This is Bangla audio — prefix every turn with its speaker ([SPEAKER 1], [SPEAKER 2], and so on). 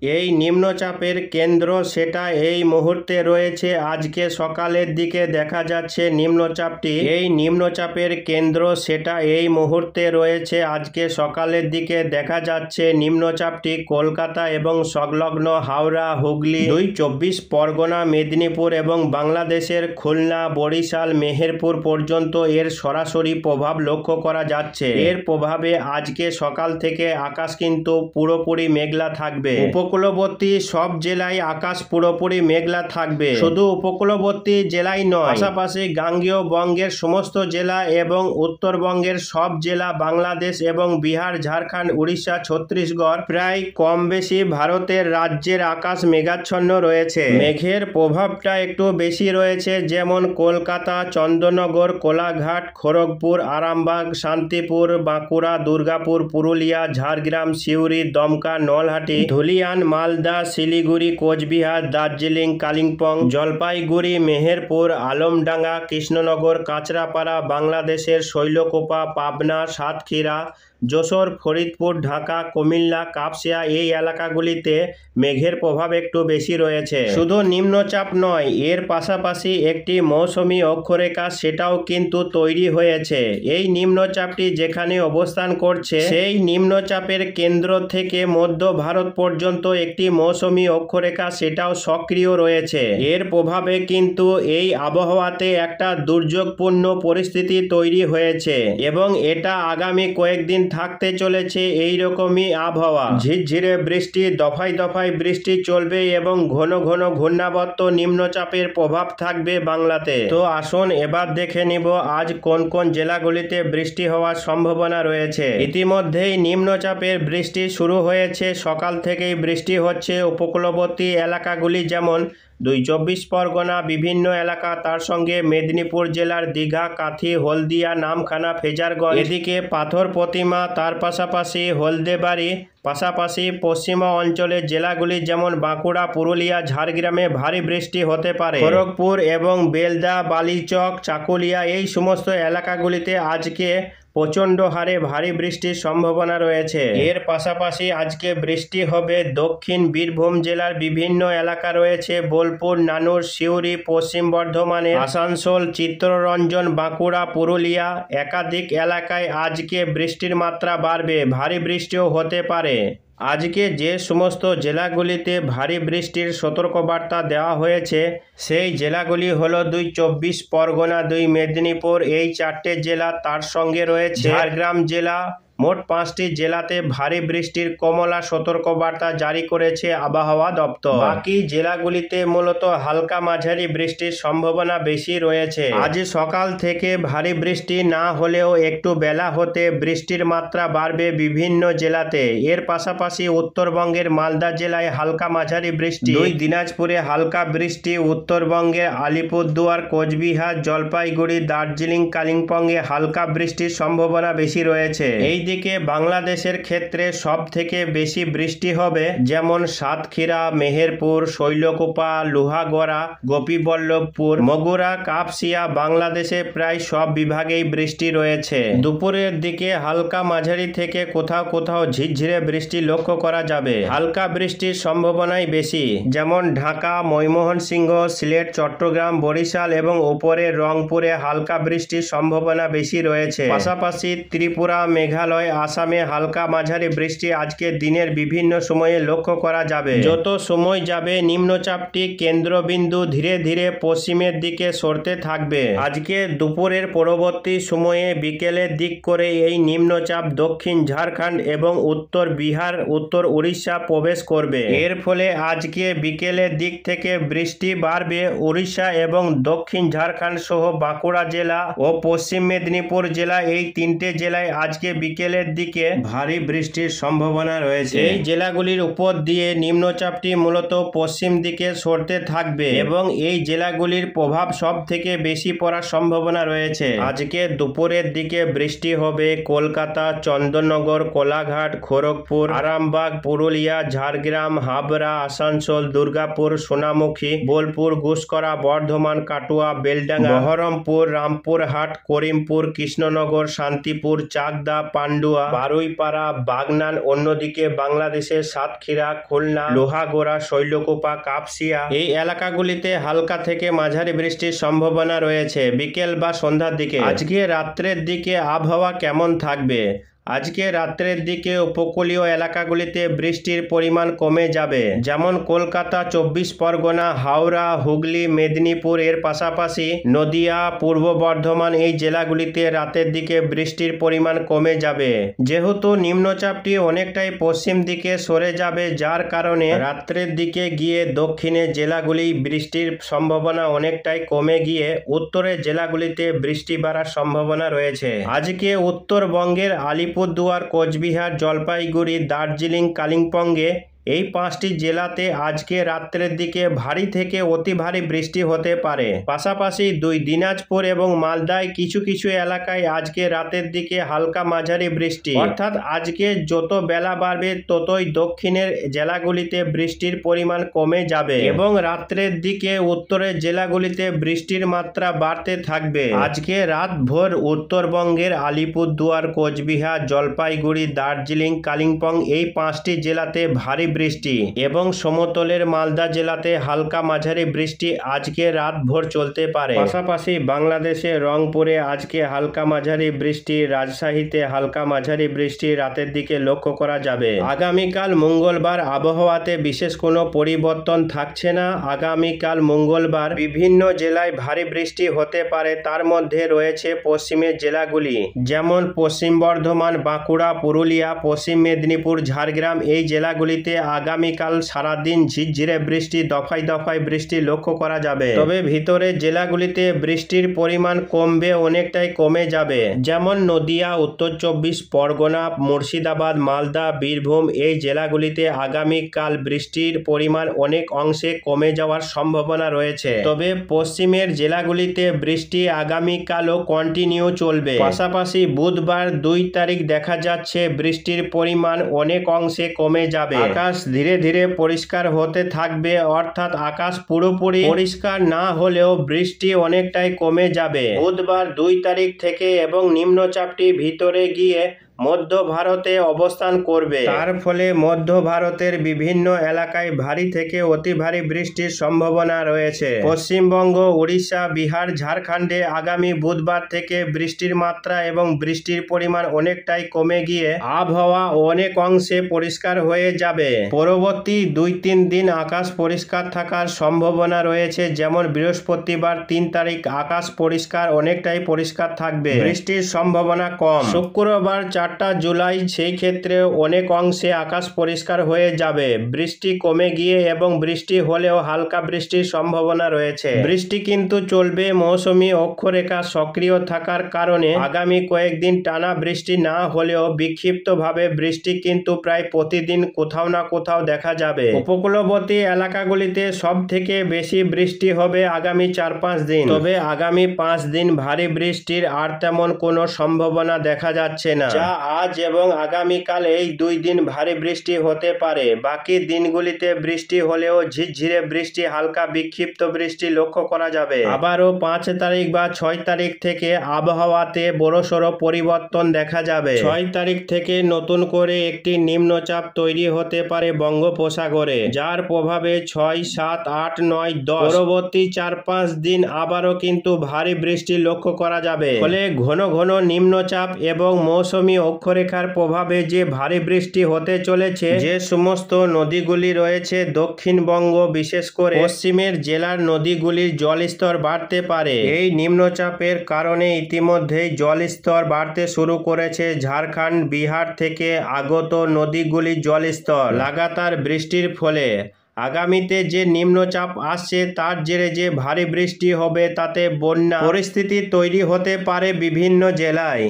[SPEAKER 1] এই নিম্নচাপের কেন্দ্র সেটা এই মুহূর্তে রয়েছে আজকে সকালের দিকে দেখা যাচ্ছে নিম্নচাপটি। এই নিম্নচাপের কেন্দ্র সেটা এই মুহূর্তে রয়েছে আজকে সকালের দিকে দেখা যাচ্ছে নিম্নচাপটি কলকাতা এবং সংলগ্ন হাওড়া, হুগলি, 24 পরগনা, মেদিনীপুর এবং বাংলাদেশের খুলনা, বরিশাল, মেহেরপুর পর্যন্ত এর সরাসরি প্রভাব লক্ষ্য করা যাচ্ছে। এর প্রভাবে আজকে সকাল থেকে আকাশ কিন্তু পুরোপুরি মেঘলা থাকবে। উপকূলবর্তী সব জেলায় আকাশ পুরোপুরি মেঘলা থাকবে। শুধু উপকূলবর্তী জেলায় নয়, পাশাপাশি গাঙ্গেয় বঙ্গের সমস্ত জেলা এবং উত্তরবঙ্গের সব জেলা, বাংলাদেশ এবং বিহার, ঝাড়খণ্ড, উড়িষ্যা, ছত্তিশগড়, প্রায় কম বেশি ভারতের রাজ্যের আকাশ মেঘাচ্ছন্ন রয়েছে। মেঘের প্রভাবটা একটু বেশি রয়েছে, যেমন কলকাতা, চন্দননগর, কোলাঘাট, খড়গপুর, আরামবাগ, শান্তিপুর, বাঁকুড়া, দুর্গাপুর, পুরুলিয়া, ঝাড়গ্রাম, সিউড়ি, দমকা, নলহাটি, ধুলিয়ান, মালদা, শিলিগুড়ি, কোচবিহার, দার্জিলিং, কালিম্পং, জলপাইগুড়ি, মেহেরপুর, আলমডাঙ্গা, কৃষ্ণনগর, কাঁচরাপাড়া, বাংলাদেশের শৈলকুপা, পাবনা, সাতক্ষীরা, যশোর, ফরিদপুর, ঢাকা, কুমিল্লা, কাপসিয়া এই এলাকাগুলিতে মেঘের প্রভাব একটু বেশি রয়েছে। শুধু নিম্নচাপ নয়, এর পাশাপাশি একটি মৌসুমী অক্ষরেখা সেটাও কিন্তু তৈরি হয়েছে। এই নিম্নচাপটি যেখানে অবস্থান করছে সেই নিম্নচাপের কেন্দ্র থেকে মধ্য ভারত পর্যন্ত একটি মৌসুমী অক্ষরেখা সেটাও সক্রিয় রয়েছে। এর প্রভাবে কিন্তু এই আবহাওয়াতে একটা দুর্যোগপূর্ণ পরিস্থিতি তৈরি হয়েছে এবং এটা আগামী কয়েকদিন থাকতে চলেছে এই রকমই আবহাওয়া। ঝিরঝিরে বৃষ্টি, দফায় দফায় বৃষ্টি চলবে এবং ঘন ঘন ঘূর্ণাবর্ত নিম্নচাপের প্রভাব থাকবে বাংলাতে। তো আসুন এবার দেখে নিব আজ কোন কোন জেলাগুলিতে বৃষ্টি হওয়ার সম্ভাবনা রয়েছে। ইতিমধ্যেই নিম্নচাপের বৃষ্টি শুরু হয়েছে, সকাল থেকেই বৃষ্টি হচ্ছে। উপকূলবর্তী এলাকাগুলি যেমন 24 পরগনা, বিভিন্ন এলাকা, তার সঙ্গে মেদিনীপুর জেলার দীঘা, কাথি, হলদিয়া, নামখানা, ফেজারগঞ্জ, এদিকে পাথর প্রতিমা, তার পাশাপাশি হলদেবাড়ি, পাশাপাশি পশ্চিমা অঞ্চলের জেলাগুলি যেমন বাঁকুড়া, পুরুলিয়া, ঝাড়গ্রামে ভারী বৃষ্টি হতে পারে। খড়গপুর এবং বেলদা, বালিচক, চাকুলিয়া এই সমস্ত এলাকাগুলিতে আজকে প্রচণ্ড হারে ভারী বৃষ্টির সম্ভাবনা রয়েছে। এর পাশাপাশি আজকে বৃষ্টি হবে দক্ষিণ বীরভূম জেলার বিভিন্ন এলাকা রয়েছে, বোলপুর, নানুর, সিউড়ি, পশ্চিম বর্ধমানের আসানসোল, চিত্তরঞ্জন, বাঁকুড়া, পুরুলিয়া একাধিক এলাকায় আজকে বৃষ্টির মাত্রা বাড়বে, ভারী বৃষ্টিও হতে পারে। আজকে যে সমস্ত জেলাগুলিতে ভারী বৃষ্টির সতর্কবার্তা দেওয়া হয়েছে সেই জেলাগুলি হলো 24 পরগনা, 2 মেদিনীপুর, এই 4টে জেলা, তার সঙ্গে রয়েছে ঝাড়গ্রাম জেলা। মোট 5টি জেলাতে ভারী বৃষ্টির কমলা সতর্কবার্তা জারি করেছে আবহাওয়া দপ্তর। বাকি জেলাগুলিতে মূলত হালকা মাঝারি বৃষ্টির সম্ভাবনা বেশি রয়েছে। আজ সকাল থেকে ভারী বৃষ্টি না হলেও একটু বেলা হতে বৃষ্টির মাত্রা বাড়বে বিভিন্ন জেলাতে। এর পাশাপাশি উত্তরবঙ্গের মালদা জেলায় হালকা মাঝারি বৃষ্টি, 2 দিনাজপুরে হালকা বৃষ্টি, উত্তরবঙ্গের আলিপুরদুয়ার, কোচবিহার, জলপাইগুড়ি, দার্জিলিং, কালিম্পংয়ে হালকা বৃষ্টির সম্ভাবনা বেশি রয়েছে। এইদিকে বাংলাদেশের ক্ষেত্রে সব থেকে বেশি বৃষ্টি হবে যেমন সাতক্ষীরা, মেহেরপুর, শৈলকুপা, লোহাগড়া, গোপীবল্লভপুর, মগুরা, কাপসিয়া, বাংলাদেশে প্রায় সব বিভাগেই বৃষ্টি রয়েছে। দুপুরের দিকে হালকা মাঝারি থেকে কোথাও কোথাও ঝিরঝিরে বৃষ্টি লক্ষ্য করা যাবে। হালকা বৃষ্টির সম্ভাবনাই বেশি, যেমন ঢাকা, ময়মনসিংহ, সিলেট, চট্টগ্রাম, বরিশাল এবং উপরে রংপুরে হালকা বৃষ্টির সম্ভাবনা বেশি রয়েছে। পাশাপাশি ত্রিপুরা, মেঘালয়, আসামে হালকা মাঝারি বৃষ্টি আজকে দিনের বিভিন্ন সময়ে লক্ষ্য করা যাবে। যত সময় যাবে নিম্নচাপটি কেন্দ্রবিন্দু ধীরে ধীরে পশ্চিমের দিকে সরতে থাকবে। আজকে দুপুরের পরবর্তী সময়ে বিকেলের দিক করে এই নিম্নচাপ দক্ষিণ ঝাড়খণ্ড এবং উত্তর বিহার, উত্তর উড়িষ্যা প্রবেশ করবে। এর ফলে আজকে বিকেলের দিক থেকে বৃষ্টি বাড়বে উড়িষ্যা এবং দক্ষিণ ঝাড়খণ্ড সহ বাঁকুড়া জেলা ও পশ্চিম মেদিনীপুর জেলা, এই 3টে জেলায় আজকে বিকেলের দিকে ভারী বৃষ্টির সম্ভাবনা রয়েছে। এই জেলাগুলির উপর দিয়ে নিম্নচাপটি মূলত পশ্চিম দিকে সরতে থাকবে এবং এই জেলাগুলির প্রভাব সব থেকে বেশি পড়ার সম্ভাবনা রয়েছে। আজকে দুপুরের দিকে বৃষ্টি হবে কলকাতা, চন্দননগর, কোলাঘাট, খড়গপুর, আরামবাগ, পুরুলিয়া, ঝাড়গ্রাম, হাবড়া, আসানসোল, দুর্গাপুর, সোনামুখী, বোলপুর, গুসকরা, বর্ধমান, কাটুয়া, বেলডাঙ্গা, বহরমপুর, রামপুরহাট, করিমপুর, কৃষ্ণনগর, শান্তিপুর, চাকদা, পান্ডু, পান্ডুয়া, বারুইপাড়া, বাগনান, অন্যদিকে বাংলাদেশের সাতক্ষীরা, খুলনা, লোহাগড়া, শৈলকুপা, কাপসিয়া এই এলাকাগুলিতে হালকা থেকে মাঝারি বৃষ্টির সম্ভাবনা রয়েছে বিকেল বা সন্ধ্যার দিকে। আজকে রাত্রের দিকে আবহাওয়া কেমন থাকবে? আজকে রাত্রের দিকে উপকূলীয় এলাকাগুলিতে বৃষ্টির পরিমাণ কমে যাবে, যেমন কলকাতা, 24 পরগনা, হাওড়া, হুগলি, মেদিনীপুর এর পাশাপাশি নদিয়া, পূর্ব বর্ধমান এই জেলাগুলিতে রাতের দিকে বৃষ্টির পরিমাণ কমে যাবে। যেহেতু নিম্নচাপটি অনেকটাই পশ্চিম দিকে সরে যাবে, যার কারণে রাত্রের দিকে গিয়ে দক্ষিণের জেলাগুলি বৃষ্টির সম্ভাবনা অনেকটাই কমে গিয়ে উত্তরের জেলাগুলিতে বৃষ্টি বাড়ার সম্ভাবনা রয়েছে। আজকে উত্তরবঙ্গের আলিপুরদুয়ার, কোচবিহার, জলপাইগুড়ি, দার্জিলিং, কালিম্পংয়ে এই 5টি জেলাতে আজকে রাত্রের দিকে ভারী থেকে অতি ভারী বৃষ্টি হতে পারে। পাশাপাশি দিনাজপুর এবং মালদায় কিছু কিছু এলাকায় আজকে রাতের দিকে হালকা মাঝারি বৃষ্টি, অর্থাৎ আজকে যত বেলা বাড়বে ততই দক্ষিণের জেলাগুলিতে বৃষ্টির পরিমাণ কমে যাবে এবং রাত্রের দিকে উত্তরের জেলাগুলিতে বৃষ্টির মাত্রা বাড়তে থাকবে। আজকে রাত ভোর উত্তরবঙ্গের আলিপুরদুয়ার, কোচবিহার, জলপাইগুড়ি, দার্জিলিং, কালিম্পং এই 5টি জেলাতে ভারী বৃষ্টি এবং সমতলের মালদা জেলাতে হালকা মাঝারি বৃষ্টি আজকে রাত ভোর চলতে পারে। পাশাপাশি বাংলাদেশে রংপুরে আজকে হালকা মাঝারি বৃষ্টি, রাজশাহীতে হালকা মাঝারি বৃষ্টি রাতের দিকে লক্ষ্য করা যাবে। আগামীকাল মঙ্গলবার আবহাওয়াতে বিশেষ কোনো পরিবর্তন থাকছে না। আগামীকাল মঙ্গলবার বিভিন্ন জেলায় ভারী বৃষ্টি হতে পারে, তার মধ্যে রয়েছে পশ্চিমের জেলাগুলি, যেমন পশ্চিম বর্ধমান, বাঁকুড়া, পুরুলিয়া, পশ্চিম মেদিনীপুর, ঝাড়গ্রাম এই জেলাগুলিতে আগামীকাল সারাদিন ঝিরঝিরে বৃষ্টি, দফায় দফায় বৃষ্টি লক্ষ্য করা যাবে। তবে ভিতরের জেলাগুলিতে বৃষ্টির পরিমাণ কমবে, অনেকটাই কমে যাবে, যেমন নদিয়া, উত্তর 24 পরগনা, মুর্শিদাবাদ, মালদা, বীরভূম এই জেলাগুলিতে আগামীকাল বৃষ্টির পরিমাণ অনেক অংশে কমে যাওয়ার সম্ভাবনা রয়েছে। তবে পশ্চিমের জেলাগুলিতে বৃষ্টি আগামীকালও কন্টিনিউ চলবে। পাশাপাশি বুধবার 2 তারিখ দেখা যাচ্ছে বৃষ্টির পরিমাণ অনেক অংশে কমে যাবে। আকাশ ধীরে ধীরে পরিষ্কার হতে থাকবে, অর্থাৎ আকাশ পুরোপুরি পরিষ্কার না হলেও বৃষ্টি অনেকটাই কমে যাবে বুধবার 2 তারিখ থেকে এবং নিম্নচাপটি ভিতরে গিয়ে মধ্য ভারতে অবস্থান করবে। তার ফলে মধ্য ভারতের বিভিন্ন এলাকায় ভারী থেকে অতি ভারী বৃষ্টির সম্ভাবনা রয়েছে। পশ্চিমবঙ্গ, উড়িষ্যা, বিহার, ঝাড়খণ্ডে আগামী বুধবার থেকে বৃষ্টির মাত্রা এবং বৃষ্টির পরিমাণ অনেকটাই কমে গিয়ে আবহাওয়া অনেক অংশে পরিষ্কার হয়ে যাবে। পরবর্তী 2-3 দিন আকাশ পরিষ্কার থাকার সম্ভাবনা রয়েছে, যেমন বৃহস্পতিবার 3 তারিখ আকাশ পরিষ্কার, অনেকটাই পরিষ্কার থাকবে, বৃষ্টির সম্ভাবনা কম। শুক্রবার 4 জুলাই সেই ক্ষেত্রে অনেক অংশে আকাশ পরিষ্কার হয়ে যাবে, বৃষ্টি কমে গিয়ে এবং বৃষ্টি হলেও হালকা বৃষ্টির সম্ভাবনা রয়েছে। বৃষ্টি কিন্তু চলবে, মৌসুমী অক্ষরেখা সক্রিয় থাকার কারণে আগামী কয়েকদিন টানা বৃষ্টি না হলেও বিক্ষিপ্তভাবে বৃষ্টি কিন্তু প্রায় প্রতিদিন কোথাও না কোথাও দেখা যাবে। উপকূলবর্তী এলাকাগুলিতে সব থেকে বেশি বৃষ্টি হবে আগামী 4-5 দিন। তবে আগামী 5 দিন ভারী বৃষ্টির আর তেমন কোনো সম্ভাবনা দেখা যাচ্ছে না, যা আজ এবং আগামীকাল এই 2 দিন ভারী বৃষ্টি হতে পারে। বাকি দিনগুলিতে বৃষ্টি হলেও ঝিরঝিরে বৃষ্টি, হালকা বিক্ষিপ্ত বৃষ্টি লক্ষ্য করা যাবে। আবারও 5 তারিখ বা 6 তারিখ থেকে আবহাওয়াতে বড়সড় পরিবর্তন দেখা যাবে। 6 তারিখ থেকে নতুন করে একটি নিম্নচাপ তৈরি হতে পারে বঙ্গোপসাগরে, যার প্রভাবে 6, 7, 8, 9, 10 পরবর্তী 4-5 দিন আবারও কিন্তু ভারী বৃষ্টি লক্ষ্য করা যাবে। ফলে ঘন ঘন নিম্নচাপ এবং মৌসুমী অক্ষরেখার প্রভাবে যে ভারী বৃষ্টি হতে চলেছে, যে সমস্ত নদীগুলি রয়েছে দক্ষিণবঙ্গ, বিশেষ করে পশ্চিমের জেলার নদীগুলির জলস্তর বাড়তে পারে। এই নিম্নচাপের কারণে ইতিমধ্যেই জলস্তর বাড়তে শুরু করেছে ঝাড়খণ্ড, বিহার থেকে আগত নদীগুলির জলস্তর। লাগাতার বৃষ্টির ফলে আগামীতে যে নিম্নচাপ আসছে তার জেরে যে ভারী বৃষ্টি হবে, তাতে বন্যা পরিস্থিতি তৈরি হতে পারে বিভিন্ন জেলায়।